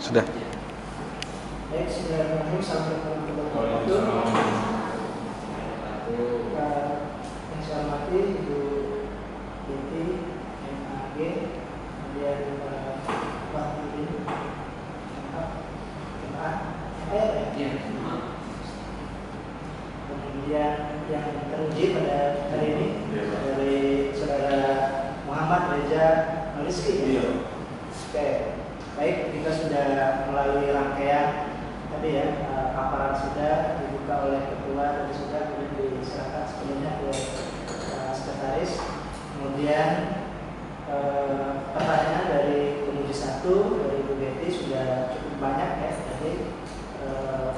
Sudah. Baik, Bismillahirrahmanirrahim. Assalamualaikum warahmatullahi wabarakatuh. Yang saya hormati Ibu Binti MAG, kemudian Pak Ibu, kemudian yang teruji pada hari ini dari Saudara Muhammad Reza Rizky. Oke, baik, kita sudah melalui rangkaian tadi ya, paparan sudah dibuka oleh ketua dan sudah kemudian diserahkan sepenuhnya ke sekretaris. Kemudian pertanyaan dari penguji 1 dari Ibu Betty sudah cukup banyak ya, jadi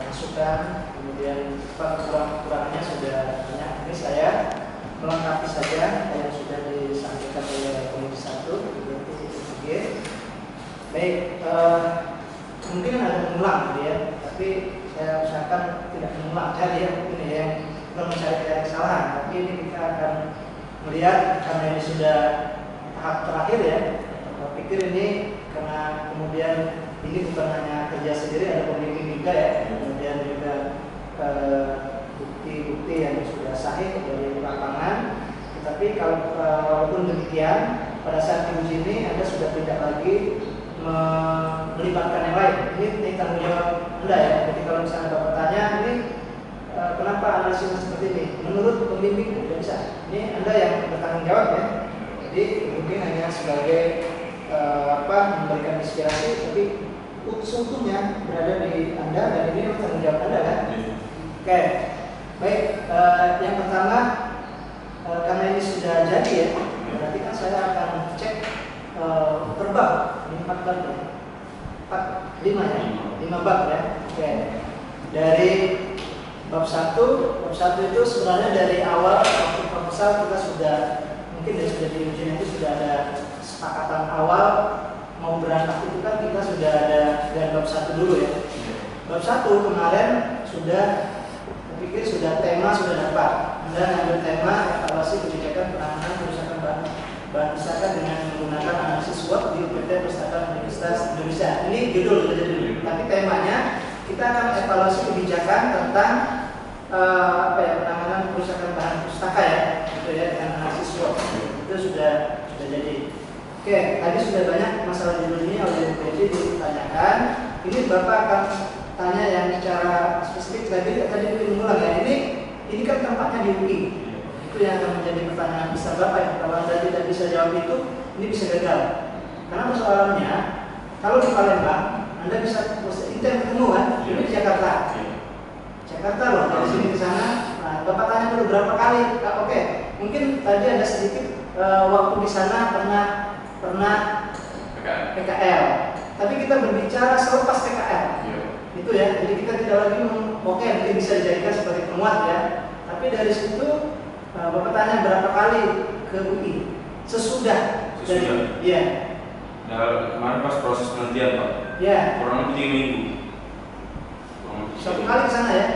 masukan, kemudian kekurangannya sudah banyak. Ini saya melengkapi saja yang sudah disampaikan oleh penguji 1 Ibu Betty. Baik, mungkin ada mengulang ya, tapi saya usahakan tidak mengulang cari ya, mungkin ya, yang mencari kesalahan. Tapi ini kita akan melihat karena ini sudah tahap terakhir ya. Saya pikir ini karena kemudian ini bukan hanya kerja sendiri, ada pembimbing juga ya, kemudian juga bukti-bukti yang sudah sahih dari lapangan. Tetapi kalau walaupun demikian, pada saat diuji ini Anda sudah tidak lagi melibatkan yang lain. Ini tanggung jawab Anda ya. Jadi kalau misalnya Bapak tanya, ini kenapa analisis seperti ini? Menurut pembimbing tidak bisa. Ini Anda yang bertanggung jawab ya. Jadi mungkin hanya sebagai memberikan inspirasi, tapi seutuhnya berada di Anda dan ini tanggung jawab Anda kan? Oke. Baik, yang pertama karena ini sudah jadi ya, berarti kan saya akan cek per bab. Ini 4 bab ya, 5 ya, 5 bab ya. Oke. Dari bab 1 itu sebenarnya dari awal waktu proposal kita sudah mungkin sudah di ujian itu sudah ada kesepakatan awal mau berangkat itu kan kita sudah ada dari bab 1 dulu ya. Bab 1 kemarin sudah pikir sudah tema sudah dapat. Anda ngambil tema evaluasi kebijakan penanganan kerusakan bahan pustaka dengan menggunakan analisis SWOT di PT Pustaka Universitas Indonesia. Ini judul saja dulu. Tapi temanya kita akan evaluasi kebijakan tentang penanganan kerusakan bahan pustaka ya, gitu ya, dengan analisis SWOT. Itu sudah jadi. Oke, tadi sudah banyak masalah judul ini oleh Bu Betty ditanyakan. Ini Bapak akan tanya yang secara spesifik tadi mengulang ya. Ini kan tempatnya di UI. Itu yang akan menjadi pertanyaan besar Bapak ya. Kalau Anda tidak bisa jawab itu, ini bisa gagal. Karena persoalannya, kalau di Palembang, Anda bisa intent ketemu kan? Ini di Jakarta. Jakarta loh, dari sini ke sana. Nah, Bapak tanya dulu berapa kali? Oke, mungkin tadi ada sedikit waktu di sana pernah PKL. Tapi kita berbicara selepas PKL. Itu ya, jadi kita tidak lagi mungkin bisa dijadikan sebagai penguat ya. Tapi dari situ Bapak tanya berapa kali ke UI sesudah. Dari, ya. Nah, kemarin pas proses penelitian Pak. Ya. Kurang lebih 3 minggu. Satu kali ke sana ya.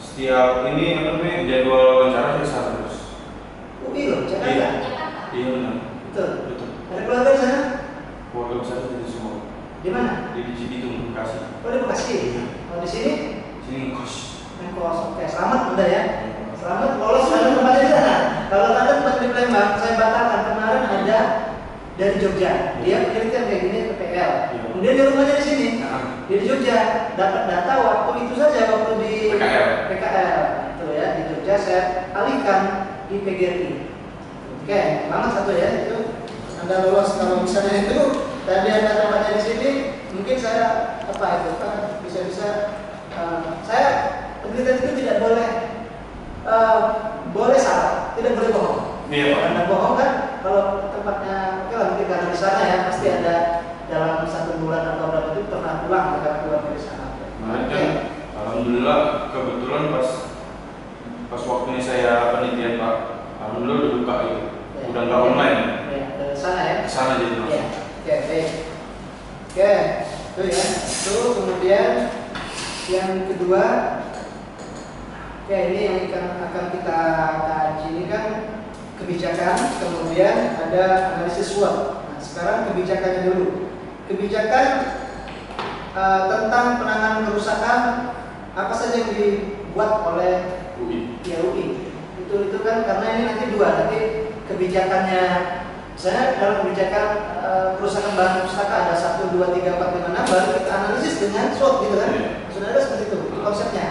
Setiap ini jadwal wawancara saya terus. UI loh, Jakarta. Iya benar. Betul. Ada keluarga di sana? Keluarga besar dari semua. Di mana? Di Cibitung, Bekasi. Oh di Bekasi. Oh di sini? Sini kos. Kos. Oke, selamat Anda ya. Selamat lolos pada tempatnya di sana. Kalau Anda tempat di Palembang, saya batalkan. Kemarin ada dari Jogja. Dia penelitian kayak gini ke PL. Kemudian di rumahnya di sini. Dia di Jogja. Dapat data waktu itu saja waktu di PKL. Itu ya di Jogja saya alihkan di PGRI. Oke, banget satu ya itu. Anda lolos kalau misalnya itu tadi Anda tempatnya di sini, mungkin saya bisa saya penelitian itu tidak boleh salah, tidak boleh bohong. Iya Pak. Karena bohong kan kalau tempatnya oke lah mungkin karena di sana ya pasti ada dalam 1 bulan atau berapa itu pernah pulang mereka keluar dari sana. Alhamdulillah kebetulan pas waktu ini saya penelitian Pak, alhamdulillah udah buka itu, udah nggak online. Ya, dari sana ya. Di sana jadi langsung. Ya. Oke, baik. Oke, itu ya. Itu kemudian yang kedua, oke ini yang akan kita kaji ini kan kebijakan, kemudian ada analisis SWOT. Nah, sekarang kebijakannya dulu. Kebijakan tentang penanganan kerusakan apa saja yang dibuat oleh UI. ya, UI. Itu kan karena ini nanti nanti kebijakannya. Misalnya dalam kebijakan kerusakan bahan pustaka ada 1, 2, 3, 4, 5, 6, baru kita analisis dengan SWOT gitu kan. Saudara seperti itu konsepnya.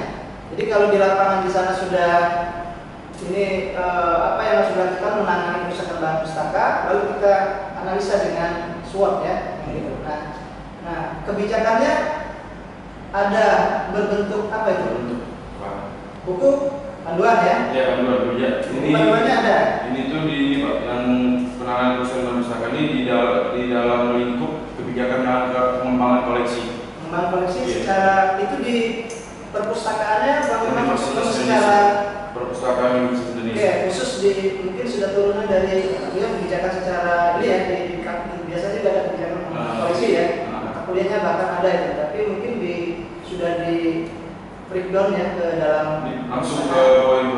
Jadi kalau di lapangan di sana sudah ini apa yang harus dilakukan menangani kerusakan bahan pustaka, lalu kita analisa dengan SWOT ya. Gitu. Nah kebijakannya ada berbentuk apa itu? Buku panduan ya? Ya, panduan ya. Panduannya ada. Ini tuh di Pak, yang penanganan kerusakan bahan pustaka ini di dalam lingkup kebijakan pengembangan koleksi. Pengembangan koleksi secara itu di perpustakaannya bagaimana secara perpustakaan Indonesia. Oke, khusus mungkin sudah turunan dari kebijakan secara ini ya di biasanya juga ada kebijakan koleksi ya. Kuliahnya bahkan ada itu, tapi mungkin sudah di breakdown ya ke dalam langsung ke poin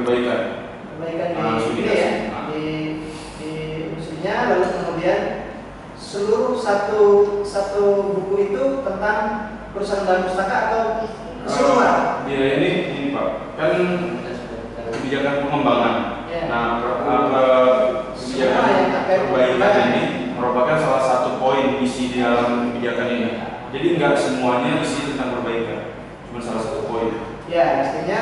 perbaikan di ini ya di usulnya, lalu kemudian seluruh satu buku itu tentang perusahaan bahan pustaka atau keseluruhan? Dia ini Pak, kan kebijakan pengembangan. Nah, kebijakan perbaikan ini merupakan salah satu poin isi di dalam kebijakan ini. Jadi nggak semuanya isi tentang perbaikan, cuma salah satu poin. Ya, artinya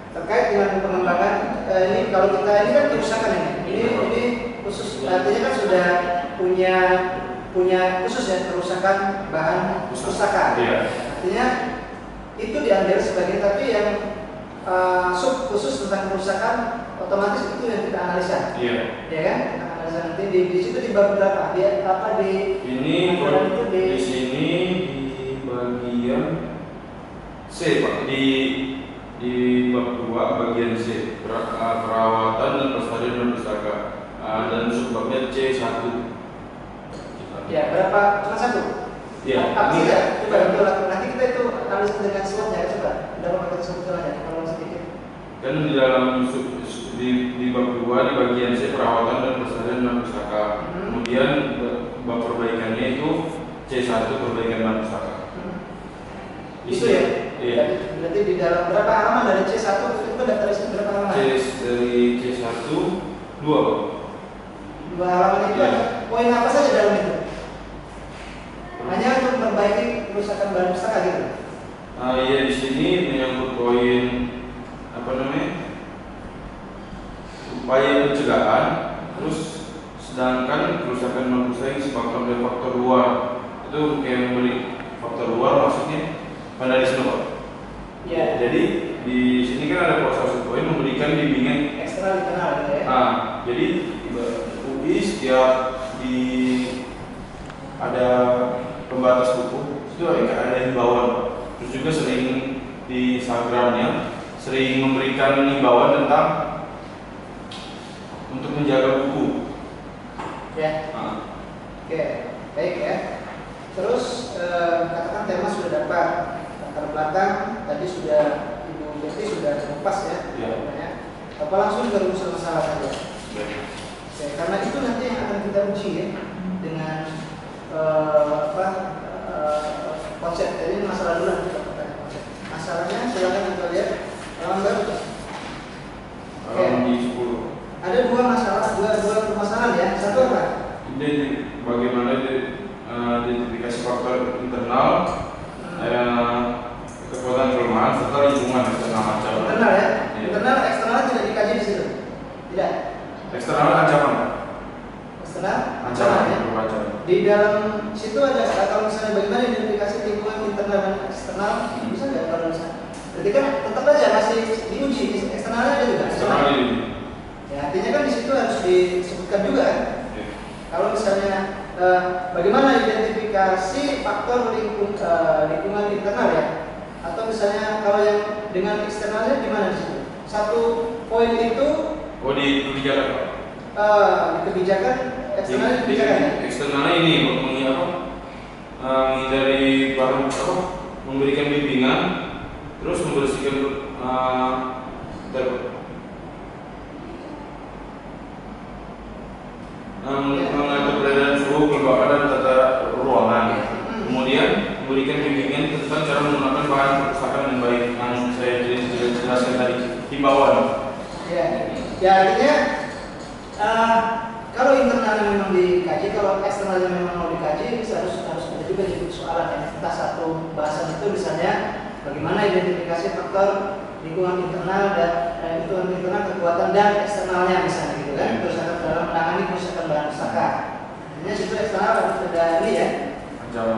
terkait dengan pengembangan ini kalau kita ini kan kerusakan ini khusus, artinya kan sudah punya khusus ya kerusakan bahan pustaka. Iya. Artinya itu diambil sebagai, tapi yang sub khusus tentang kerusakan otomatis itu yang kita analisa. Iya. Ya kan? Kita analisa nanti di situ di bab berapa? Ini itu di sini di bagian C Pak, di bab 2 bagian C, perawatan dan pelestarian bahan pustaka, dan subbabnya C1. Ya, berapa? Cuma satu? Ya, apa ini saja? Coba nanti kita itu analis dengan slide-nya, coba. Dalam kita sebutkan aja kalau sedikit. kan di dalam di bab 2 di bagian C, perawatan dan pelestarian bahan pustaka. Kemudian bab perbaikannya itu C1, perbaikan bahan pustaka. Itu ya? Iya. Berarti di dalam berapa halaman dari C1 itu daftar isi berapa halaman? Dari C1 2. 2 halaman itu ada poin apa saja dalam itu? Hanya untuk memperbaiki kerusakan bahan pustaka gitu. Iya, di sini menyangkut poin apa namanya? Upaya pencegahan. Terus sedangkan kerusakan bahan pustaka yang disebabkan oleh faktor luar. Itu kayak memberi faktor luar, maksudnya vandalisme Pak. Ya. Jadi di sini kan ada salah satu poin memberikan bimbingan eksternal internal gitu ya. Jadi UI setiap ada pembatas buku itu ada himbauan. Terus juga sering di Instagramnya sering memberikan himbauan tentang untuk menjaga buku. Ya. Oke, baik ya. Terus katakan tema sudah dapat, latar belakang tadi sudah Ibu Betty sudah lepas ya. Ya. Apa langsung ke rumus masalah saja. Oke, karena itu nanti yang akan kita uji ya dengan konsep. Jadi masalah dulu kita pakai konsep. Masalahnya silakan kita lihat halaman baru. Halaman di 10. Ada dua masalah, dua permasalahan ya. Satu apa? Ini bagaimana identifikasi faktor internal, kekuatan kelemahan serta lingkungan eksternal macam. Internal ya. Internal, eksternal tidak dikaji di situ. Tidak. Eksternal ancaman. Eksternal Ancaman ya. Di dalam situ ada kalau misalnya bagaimana identifikasi lingkungan internal dan eksternal, bisa nggak kalau misalnya? Berarti kan tetap aja masih diuji, eksternalnya ada juga. Eksternal ini. Ya, artinya kan di situ harus disebutkan juga kan. Ya. Kalau misalnya bagaimana identifikasi faktor lingkungan internal ya, atau misalnya kalau yang dengan eksternalnya gimana di situ? Satu poin itu di kebijakan Pak. di kebijakan eksternalnya kebijakan ya? Eksternalnya ini menghindari barang memberikan bimbingan, terus membersihkan mengatur peredaran suhu, kelembapan dan tata ruangan. Kemudian memberikan bimbingan tentang cara menggunakan bahan perpustakaan yang baik yang saya jelaskan tadi, himbauan. Ya, ya artinya kalau internalnya memang dikaji, kalau eksternalnya memang mau dikaji, harus ada juga jadi soalan ya. Entah satu bahasan itu misalnya bagaimana identifikasi faktor lingkungan internal dan lingkungan internal, kekuatan dan eksternalnya misalnya gitu kan. Terus dalam menangani kerusakan bahan pustaka. Artinya situ eksternal harus ada ini ya.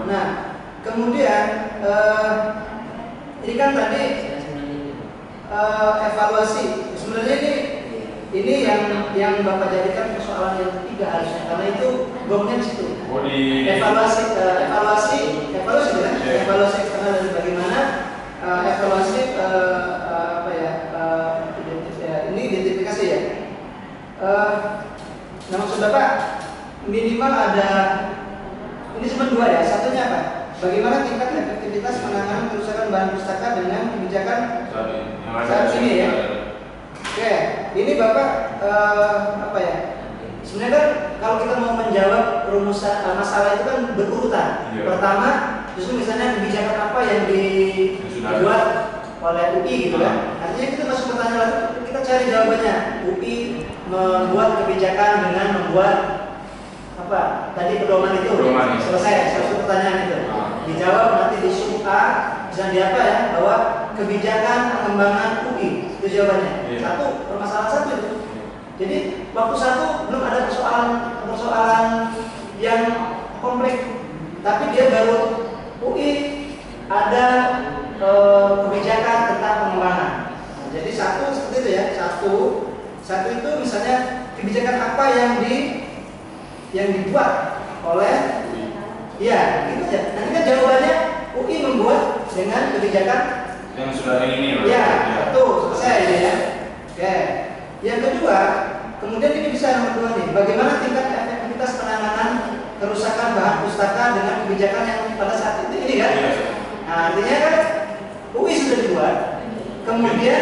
Nah, kemudian ini kan tadi evaluasi. Sebenarnya ini yang Bapak jadikan persoalan yang ketiga harusnya, karena itu bomnya di situ. Oh, di evaluasi kan? Evaluasi eksternal dan bagaimana evaluasi ini identifikasi ya. Nah, maksud Bapak minimal ada ini cuma dua ya. Satunya apa? Bagaimana tingkat efektivitas penanganan kerusakan bahan pustaka dengan kebijakan saat ini ya. Oke, ini Bapak apa ya? Sebenarnya kan kalau kita mau menjawab rumusan masalah itu kan berurutan. Iya. Pertama, justru misalnya kebijakan apa yang dibuat oleh UI gitu kan. Artinya kita masuk pertanyaan lalu kita cari jawabannya. UI membuat kebijakan dengan membuat apa? Tadi pedoman itu selesai satu pertanyaan itu. Dijawab nanti di sub A bisa di apa ya? Bahwa kebijakan pengembangan UI itu jawabannya. Satu permasalahan satu itu. Jadi waktu satu belum ada persoalan yang kompleks, tapi dia baru UI ada kebijakan tentang pengembangan. Nah, jadi satu seperti itu ya, satu itu misalnya kebijakan apa yang dibuat oleh ya gitu aja. Nanti kan jawabannya UI membuat dengan kebijakan yang sudah ini ya, satu selesai ya. Oke. Yang kedua, kemudian ini bisa nomor dua nih. Bagaimana tingkat efektivitas penanganan kerusakan bahan pustaka dengan kebijakan yang pada saat itu ini kan? Nah, artinya kan UI sudah dibuat, kemudian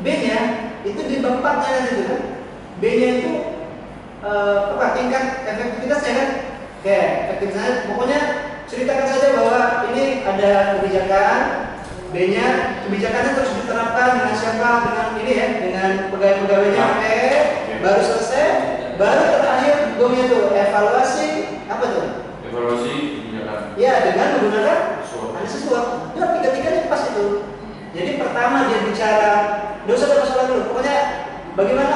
B-nya itu di bab 4-nya nanti itu kan? B-nya itu apa? Tingkat efektivitasnya kan? Oke, efektivitasnya pokoknya ceritakan saja bahwa ini ada kebijakan. B-nya kebijakannya terus diterapkan dengan siapa, dengan ini ya, dengan pegawai-pegawainya, baru selesai, baru terakhir gomnya tuh evaluasi apa tuh? Evaluasi kebijakan. Ya, dengan menggunakan analisis SWOT. Nah, tiga-tiganya pas itu. Jadi pertama dia bicara, nggak usah ada masalah dulu. Pokoknya bagaimana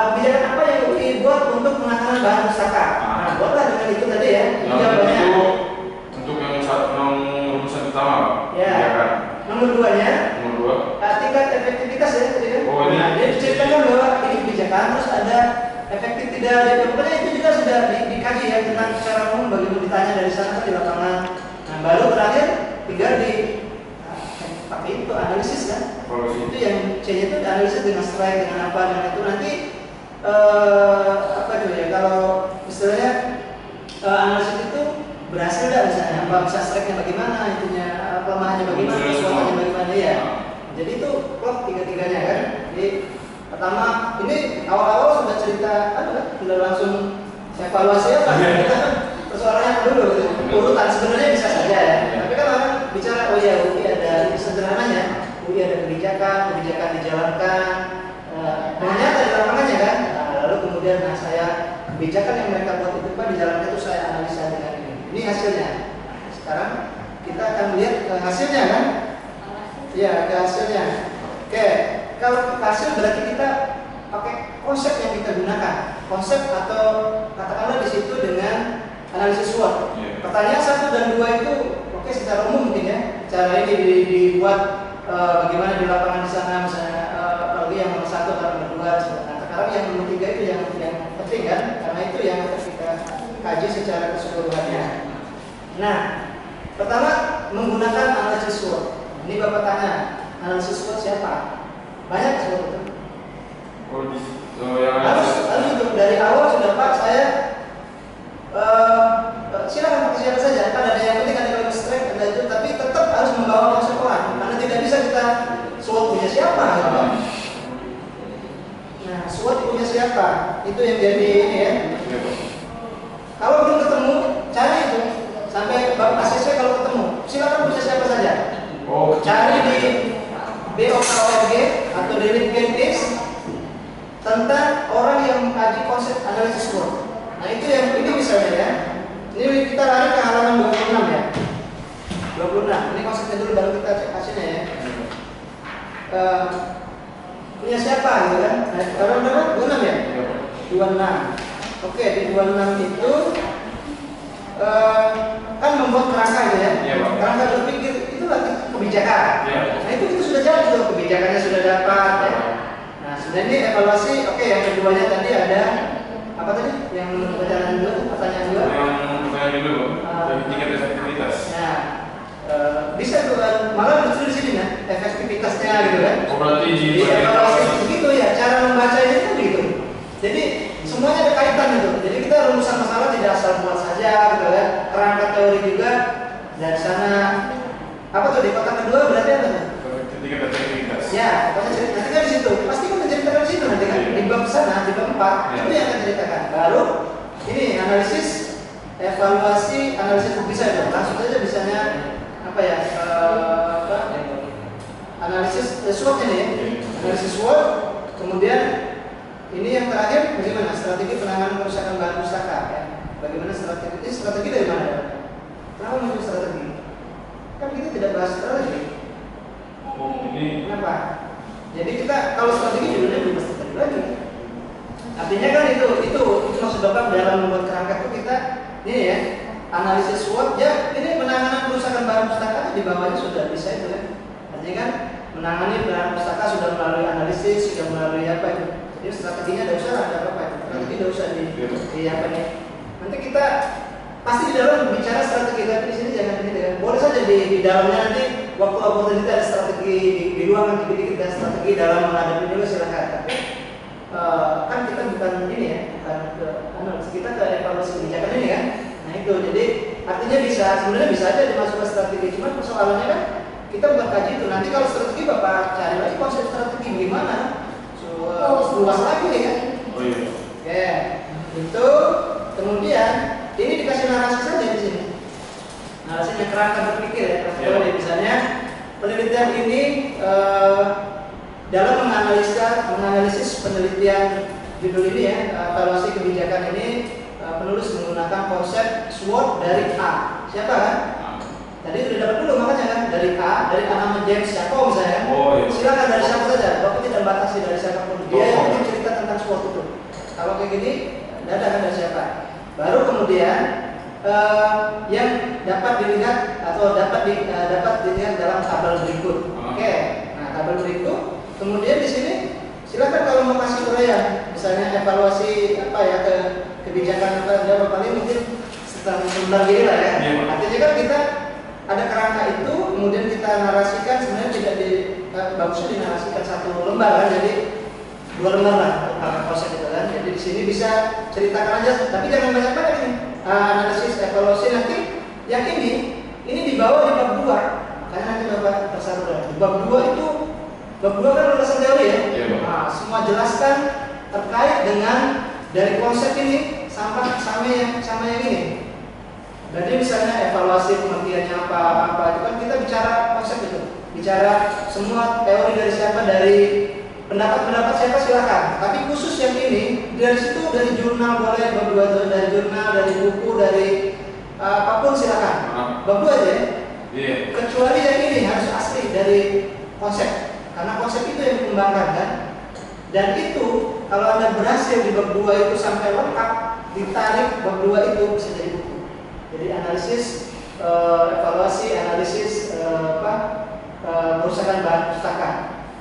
kebijakan apa yang dibuat untuk penanganan bahan pustaka. Nah, buatlah dengan itu tadi ya. Jawabannya itu untuk yang rumusan utama. Ya. Nomor duanya, tingkat efektivitas ya tadi kan. Oh, ini. Nah, dia diceritakan bahwa ini kebijakan terus ada efektif tidak. Pokoknya itu juga sudah dikaji ya tentang secara umum bagaimana ditanya dari sana di lapangan. Nah, baru terakhir tinggal pakai itu analisis kan. Itu yang C-nya itu analisis dengan strike dengan apa dan itu nanti apa itu ya kalau istilahnya analisis itu berhasil nggak misalnya apa bisa strike-nya bagaimana itunya kelemahannya bagaimana kekuatannya bagaimana ya. Jadi itu klop tiga-tiganya kan. Jadi pertama ini awal-awal sudah cerita sudah langsung evaluasi apa persoalannya dulu urutan sebenarnya bisa saja ya. Tapi kan orang bicara oh ya UI ada sederhananya UI ada kebijakan dijalankan ternyata di lapangannya kan. Lalu kemudian saya kebijakan yang mereka buat itu Pak dijalankan itu saya analisa dengan ini hasilnya. Sekarang kita akan lihat hasilnya kan? Ya, ke hasilnya. Oke, kalau ke hasil berarti kita pakai konsep yang kita gunakan. Konsep atau katakanlah di situ dengan analisis SWOT. Pertanyaan 1 dan 2 itu oke secara umum mungkin ya. Cara ini dibuat bagaimana di lapangan di sana misalnya kalau yang nomor 1 atau nomor 2. Nah, sekarang yang nomor 3 itu yang penting kan? Karena itu yang harus kita kaji secara keseluruhannya. Nah, pertama menggunakan analisis SWOT. Ini Bapak tanya, analisis SWOT siapa? Banyak SWOT itu. Harus itu dari awal sudah Pak saya silakan pakai siapa saja. Kan ada yang penting ada yang strike ada itu, tapi tetap harus membawa konsep orang. Karena tidak bisa kita SWOT punya siapa. Gitu. Nah, SWOT punya siapa? Itu yang jadi ini ya. Kalau belum ketemu, cari itu sampai Bapak asesnya kalau ketemu. BOKOG atau Daily Games tentang orang yang mengkaji konsep analisis SWOT. Nah itu yang ini misalnya ya. Ini kita lari ke halaman 26 ya. 26. Ini konsepnya dulu baru kita cek hasilnya ya. Punya siapa gitu kan? Nah, halaman berapa? 26 ya? 26. Oke, di 26 itu kan membuat kerangka gitu ya. Kerangka berpikir itu lagi kebijakan. Nah itu sudah jadi tuh, kebijakannya sudah dapat ya. Nah sudah ini evaluasi. Oke, yang keduanya tadi ada apa tadi? Yang pertanyaan dulu, pertanyaan dua. Yang pertanyaan dulu, tingkat efektivitas. Nah bisa tuh malah lucu di sini ya, efektivitasnya gitu kan. Oh berarti di evaluasi begitu ya, cara membacanya itu begitu. Jadi semuanya ada kaitan gitu. Jadi kita rumusan masalah tidak asal buat saja gitu kan. Kerangka teori juga dari sana. Apa tuh di kotak kedua berarti apa tuh? Tingkat efektivitas. Ya, pokoknya cerita. Nanti kan di situ. Pasti kan menceritakan di situ nanti kan di bab sana, di bab 4 itu yang akan ceritakan. Baru ini analisis, evaluasi, analisis bisa itu. Langsung aja bisanya apa ya? Analisis SWOT ini ya. Analisis SWOT. Kemudian ini yang terakhir bagaimana strategi penanganan kerusakan bahan pustaka ya. Bagaimana strategi? Ini strategi dari mana? Kenapa muncul strategi? Kan kita tidak bahas strategi. Ini Kenapa? Jadi kita kalau strategi judulnya belum strategi lagi. Artinya kan itu maksud Bapak dalam membuat kerangka itu kita ini ya analisis SWOT ya ini penanganan kerusakan bahan pustaka di bawahnya sudah bisa itu ya. Artinya kan menangani bahan pustaka sudah melalui analisis, sudah melalui apa itu. Jadi strateginya tidak usah ada apa itu. Strategi tidak usah di apa nih. Nanti kita pasti di dalam bicara strategi tapi di sini jangan ini ya. Boleh saja di dalamnya nanti waktu oportunity ada strategi di ruangan dikit-dikit ada strategi dalam menghadapi juga silakan. Tapi kan kita bukan ini ya, bukan ke analisis kita ke evaluasi kebijakan ini kan. Nah itu jadi artinya bisa sebenarnya bisa aja dimasukkan strategi cuma persoalannya kan kita bukan kaji itu. Nanti kalau strategi Bapak cari lagi konsep strategi gimana? Luas lagi nih kan. oh iya. Oke, itu kemudian ini dikasih narasi saja di sini. Narasinya kerangka berpikir ya. Kalau misalnya penelitian ini dalam menganalisis penelitian judul ini ya, evaluasi kebijakan ini penulis menggunakan konsep SWOT dari A. Siapa kan? Tadi sudah dapat dulu makanya kan dari A nama James Jacob misalnya. Oh iya. Silakan dari siapa saja. Bapak tidak batasi dari siapapun. Dia yang mungkin cerita tentang SWOT itu. Kalau kayak gini, tidak ada kan dari siapa. Baru kemudian yang dapat dilihat atau dapat dilihat dalam tabel berikut. Oke. Nah tabel berikut. Kemudian di sini silakan kalau mau kasih uraian, misalnya evaluasi apa ya ke kebijakan apa paling mungkin sebentar gini lah ya. Artinya kan kita ada kerangka itu, kemudian kita narasikan sebenarnya tidak bagusnya dinarasikan satu lembar kan, jadi 2 lembar lah kerangka konsep itu kan. Jadi di sini bisa ceritakan aja, tapi jangan banyak-banyak ini. Analisis evaluasi nanti yang ini dibawa di bab 2. Makanya nanti Bapak tersadur. Bab 2 itu bab 2 kan ulasan teori ya. Nah, semua jelaskan terkait dengan dari konsep ini sama yang ini. Jadi misalnya evaluasi pengertiannya apa itu kan kita bicara konsep itu, bicara semua teori dari siapa, dari pendapat siapa silakan. Tapi khusus yang ini dari situ dari jurnal boleh, bab 2 itu dari jurnal, dari buku, dari apapun silakan. Bab 2 aja ya. Kecuali yang ini harus asli dari konsep, karena konsep itu yang dikembangkan kan. Dan itu kalau Anda berhasil di bab 2 itu sampai lengkap, ditarik bab 2 itu bisa jadi buku. Jadi analisis, evaluasi, analisis kerusakan bahan pustaka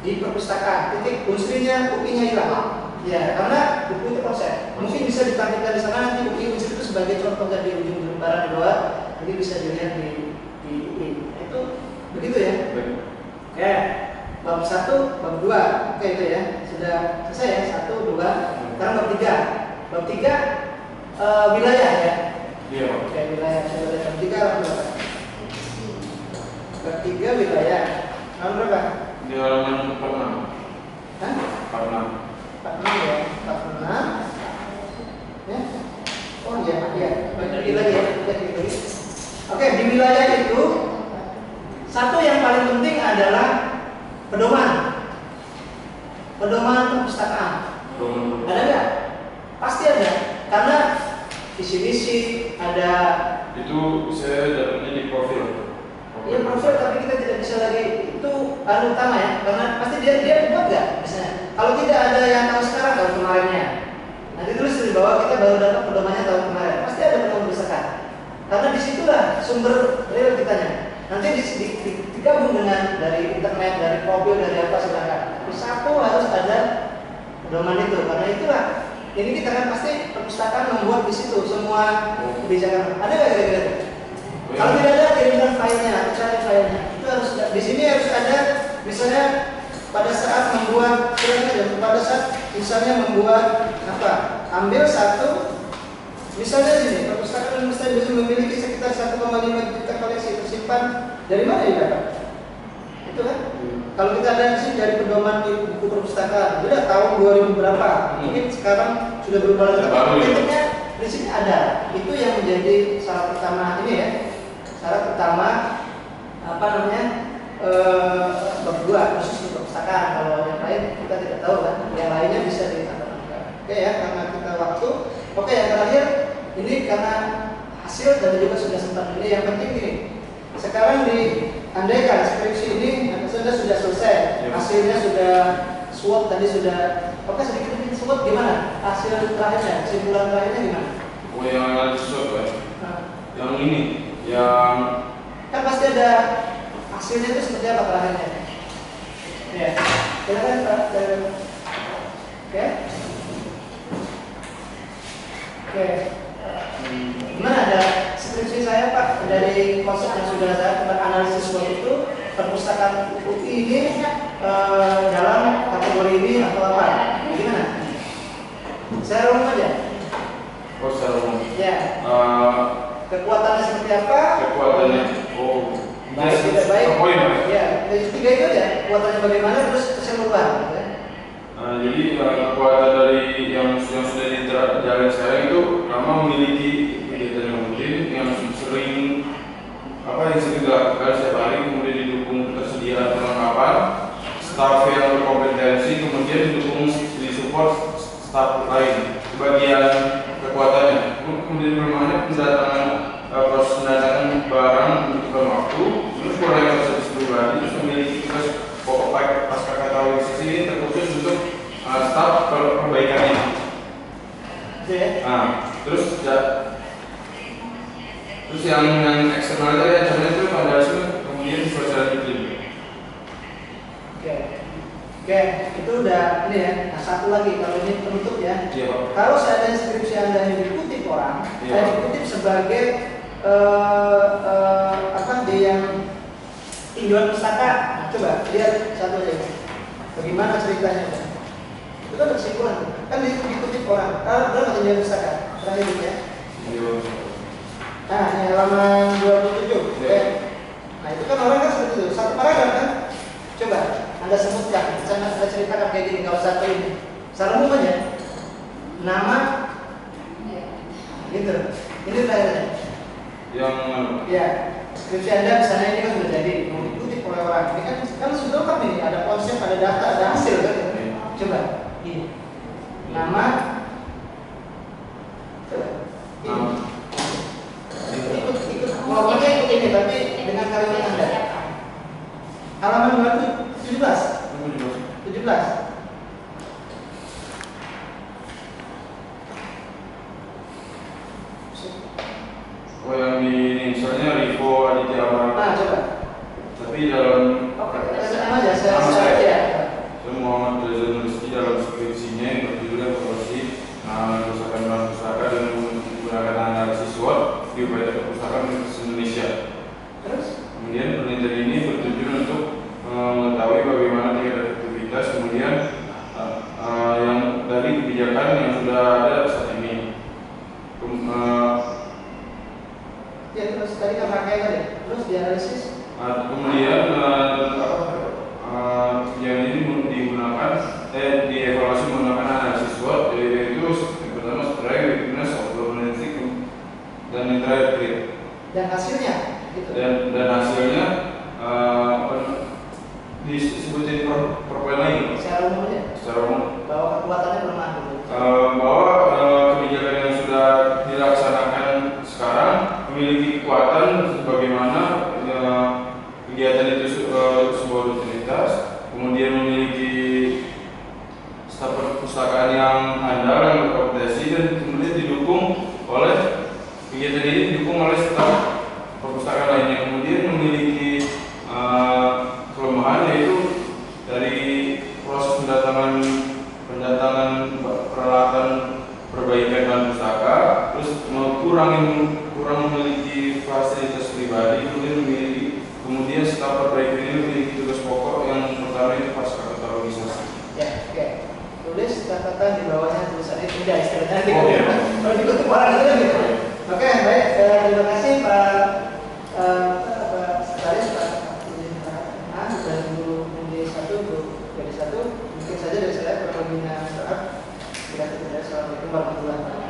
di perpustakaan. Titik unsrinya, ukinya hilang. Ya, karena buku itu konsep. Mungkin bisa ditampilkan di sana nanti uki unsur itu sebagai contoh di ujung lembaran di bawah. Jadi bisa dilihat di UI. Itu begitu ya. Oke. Bab 1, bab 2. Oke itu ya. Sudah selesai ya. 1, 2. Sekarang bab 3. Bab 3 wilayah ya. Iya. Oke, wilayah. Bab 3 berapa? Bab 3 wilayah. Nomor berapa? Di halaman 46. Hah? 46. 46 ya. 46. Ya. Oh iya, iya. Bagi lagi ya. Oke, di wilayah itu satu yang paling penting adalah pedoman perpustakaan. Ada nggak? Pasti ada, karena visi-visi ada. Itu saya dapatnya di profil. Iya profil, tapi kita tidak bisa lagi itu utama ya, karena pasti dia buat nggak misalnya. Kalau tidak ada yang tahun sekarang, tahun kemarinnya. Nanti tulis di bawah kita baru dapat pedomannya tahun kemarin. Pasti ada pedoman perpustakaan. Karena disitulah sumber real kitanya. Nanti digabung dengan dari internet, dari profil, dari apa silakan. Tapi satu harus ada pedoman itu, karena itulah ini kita kan pasti perpustakaan membuat di situ semua kebijakan. Ada nggak kira-kira itu? Kalau tidak ada, kirimkan filenya atau cari filenya. Itu harus di sini harus ada, misalnya pada saat membuat pada saat misalnya membuat apa? Ambil satu, misalnya sini perpustakaan Indonesia memiliki sekitar 1,5 juta koleksi tersimpan. Dari mana dia dapat? Itu kan? Kalau kita ada di sini dari pedoman di buku perpustakaan, sudah tahun 2000 berapa? Mungkin sekarang sudah berubah lagi. Intinya di sini ada. Itu yang menjadi syarat pertama ini ya. Syarat pertama apa namanya? Berdua khusus untuk perpustakaan. Kalau yang lain kita tidak tahu kan. Yang lainnya bisa ditambahkan. Oke ya, karena kita waktu. Oke, yang terakhir ini karena hasil dan juga sudah sempat ini yang penting ini. Sekarang diandaikan skripsi ini sudah selesai, hasilnya sudah SWOT tadi sudah. Oke, sedikit SWOT gimana? Hasil terakhirnya, kesimpulan terakhirnya gimana? Oh yang analisis SWOT ya? Yang ini, yang kan pasti ada hasilnya itu seperti apa terakhirnya? Ya, silakan Pak. Oke. Oke. Gimana ada skripsi saya Pak dari konsep yang sudah saya analisis SWOT itu perpustakaan UI ini dalam kategori ini atau apa? Gimana? Saya umum aja. Oh secara umum. Ya. Kekuatannya seperti apa? Kekuatannya. Oh. Baik tidak baik. Oh iya. Ya. Tiga itu aja. Kekuatannya bagaimana terus keseluruhan. Gitu. Jadi kekuatan dari yang sudah dijalani sekarang itu pertama memiliki kegiatan yang rutin yang sering dilakukan setiap hari, kemudian didukung ketersediaan perlengkapan, staf yang berkompetensi, kemudian disupport staf lain. Bagian kekuatannya, kemudian kelemahannya pendatangan proses pendatangan barang membutuhkan waktu, terus kurangnya proses pribadi, terus memiliki tugas pokok pasca katalogisasi ini terkhusus untuk staf perbaikannya. Terus yang eksternal tadi contohnya itu vandalisme, kemudian perusahaan iklim. Oke, itu udah ini ya. Nah satu lagi kalau ini penutup ya. Iya Pak. Kalau saya ada skripsi Anda yang dikutip orang, iya, saya dikutip sebagai di yang tinjauan pustaka. Nah, coba lihat satu aja. Bagaimana ceritanya? Itu kan kesimpulan. Kan dikutip orang. Kalau berapa tinjauan pustaka? Terakhir ya. Iya. Nah, ini halaman 27. Iya. Nah, itu kan orang kan seperti itu. Satu paragraf kan? Coba Anda sebutkan, Anda ceritakan kayak gini, nggak usah ini. Secara umum aja. Nama, gitu. Ini terakhirnya. Yang ya, skripsi Anda misalnya ini kan sudah jadi, mau dikutip oleh orang. Ini kan sudah lengkap nih, ada konsep, ada data, ada hasil kan? Coba, ini. Nama, coba. Ikut, ngomongnya ikut ini, tapi dengan kalimat Anda. Halaman 17. Oh yang di misalnya Rivo Aditya Amara. Nah coba. Tapi dalam sama aja saya ya. Muhammad Reza Nursi dalam skripsinya yang berjudul Evaluasi Kerusakan Bahan Pustaka dan menggunakan analisis SWOT di Upaya Perpustakaan Indonesia. Terus? Kemudian penelitian ini bertujuan untuk mengetahui bagaimana tingkat efektivitas kemudian yang dari kebijakan yang sudah ada saat ini. Ya terus tadi kan pakai tadi, terus dianalisis. Kemudian yang ini digunakan dievaluasi menggunakan analisis SWOT, yaitu yang pertama strength, weakness, opportunity, dan yang terakhir threat. Dan hasilnya? Gitu. Dan hasilnya disebutin sebuah rutinitas, kemudian memiliki staf perpustakaan yang handal yang berkompetisi, dan kemudian didukung oleh kegiatan ini didukung oleh staf perpustakaan lainnya. Kemudian memiliki kelemahan, yaitu dari proses pendatangan peralatan perbaikan bahan pustaka, terus kurang memiliki fasilitas pribadi, kemudian staf perbaikan ini memiliki tugas pokok yang pertama itu pasca katalogisasi. Ya, oke. Tulis catatan di bawahnya tulisannya tidak istilahnya. Oh, iya. Kalau dikutip orang itu kan gitu. Oke, baik. Terima kasih Pak Sekretaris, Pak A, dan Bu Mundi 1, Bu Gadi 1. Mungkin saja dari saya, Pak Pembina Saat. Assalamualaikum warahmatullahi wabarakatuh.